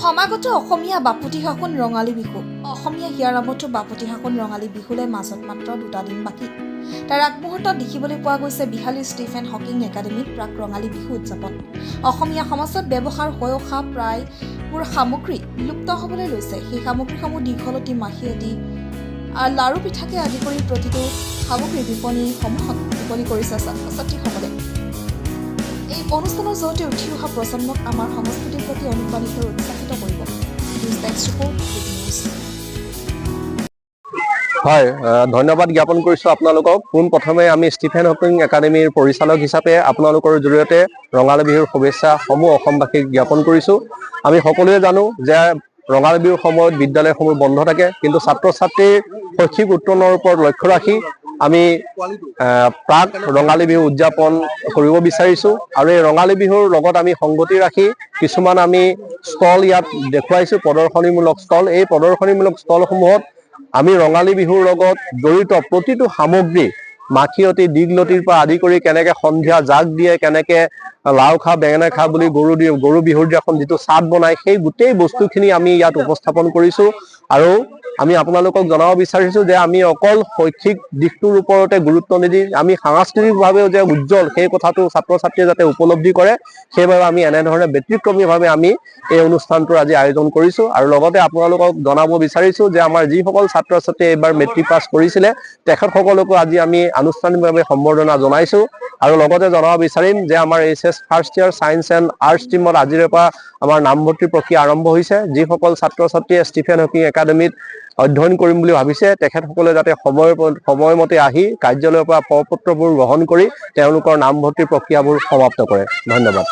সমাগত অসমীয়া বাপতিসাহোন ৰঙালী বিহু অসমীয়া হিয়াৰ নামতো বাপতিসাহোন ৰঙালী বিহুলৈ মাজত মাত্ৰ 2টা দিন বাকী। তাৰ আগমুহূৰ্তত দেখিবলৈ পোৱা গৈছে বিহালী ষ্টিফেন হকিং একাডেমীত প্ৰাক ৰঙালী বিহু উদযাপন। অসমীয়া সমাজত ব্যৱহাৰ হৈ অহা প্ৰায়বোৰ সামগ্ৰী বিলুপ্ত হ'বলৈ লৈছে। সেই সামগ্ৰীসমূহ দীঘলতি মাখিয়তী আৰু লাৰু পিঠাকে আদি কৰি প্ৰতিটো সামগ্ৰী বিপণীসমূহত মুকলি কৰিছে ছাত্ৰ-ছাত্ৰীসকলে। এই অনুষ্ঠানৰ জৰিয়তে উঠি অহা প্ৰজন্মক আমাৰ সংস্কৃতিৰ প্ৰতি অনুপ্ৰাণিত আৰু উৎসাহিত কৰিব। হয়, ধন্যবাদ জ্ঞাপন কৰিছোঁ আপোনালোকক। পোনপ্ৰথমে আমি ষ্টিফেন হকিং একাডেমীৰ পৰিচালক হিচাপে আপোনালোকৰ জৰিয়তে ৰঙালী বিহুৰ শুভেচ্ছাসমূহ অসমবাসীক জ্ঞাপন কৰিছোঁ। আমি সকলোৱে জানো যে ৰঙালী বিহুৰ সময়ত বিদ্যালয়সমূহ বন্ধ থাকে, কিন্তু ছাত্ৰ ছাত্ৰীৰ শৈক্ষিক উত্তৰণৰ ওপৰত লক্ষ্য ৰাখি আমি প্ৰাক ৰঙালী বিহু উদযাপন কৰিব বিচাৰিছোঁ। আৰু এই ৰঙালী বিহুৰ লগত আমি সংগতি ৰাখি কিছুমান আমি ষ্টল ইয়াত দেখুৱাইছোঁ, প্ৰদৰ্শনীমূলক ষ্টল। এই প্ৰদৰ্শনীমূলক ষ্টলসমূহত আমি ৰঙালী বিহুৰ লগত জড়িত প্ৰতিটো সামগ্ৰী মাখিয়তী দীঘলতিৰ পৰা আদি কৰি কেনেকৈ সন্ধিয়া জাক দিয়ে, কেনেকৈ লাও খা বেঙেনা খা বুলি গৰু বিহুৰ দিনাখন যিটো চাট বনায়, সেই গোটেই বস্তুখিনি আমি ইয়াত উপস্থাপন কৰিছোঁ। আৰু আমি আপোনালোকক জনাব বিচাৰিছোঁ যে আমি অকল শৈক্ষিক দিশটোৰ ওপৰতে গুৰুত্ব নিদি আমি সাংস্কৃতিকভাৱেও যে উজ্জ্বল সেই কথাটো ছাত্ৰ ছাত্ৰীয়ে যাতে উপলব্ধি কৰে, সেইবাবে আমি এনেধৰণে ব্যতিক্ৰমীভাৱে আমি এই অনুষ্ঠানটোৰ আজি আয়োজন কৰিছোঁ। আৰু লগতে আপোনালোকক জনাব বিচাৰিছোঁ যে আমাৰ যিসকল ছাত্ৰ ছাত্ৰীয়ে এইবাৰ মেট্ৰিক পাছ কৰিছিলে তেখেতসকলকো আজি আমি আনুষ্ঠানিকভাৱে সম্বৰ্ধনা জনাইছোঁ। আৰু লগতে জনাব বিচাৰিম যে আমাৰ HS first year science and arts টিমত আজিৰে পৰা আমাৰ নামভৰ্তি প্ৰক্ৰিয়া আৰম্ভ হৈছে। যিসকল ছাত্ৰ ছাত্ৰীয়ে ষ্টিফেন হকিং একাডেমীত অধ্যয়ন কৰিম বুলি ভাবিছে তেখেতসকলে যাতে সময়মতে আহি কাৰ্যালয়ৰ পৰা প্ৰপত্ৰবোৰ গ্ৰহণ কৰি তেওঁলোকৰ নামভৰ্তি প্ৰক্ৰিয়াবোৰ সমাপ্ত কৰে। ধন্যবাদ।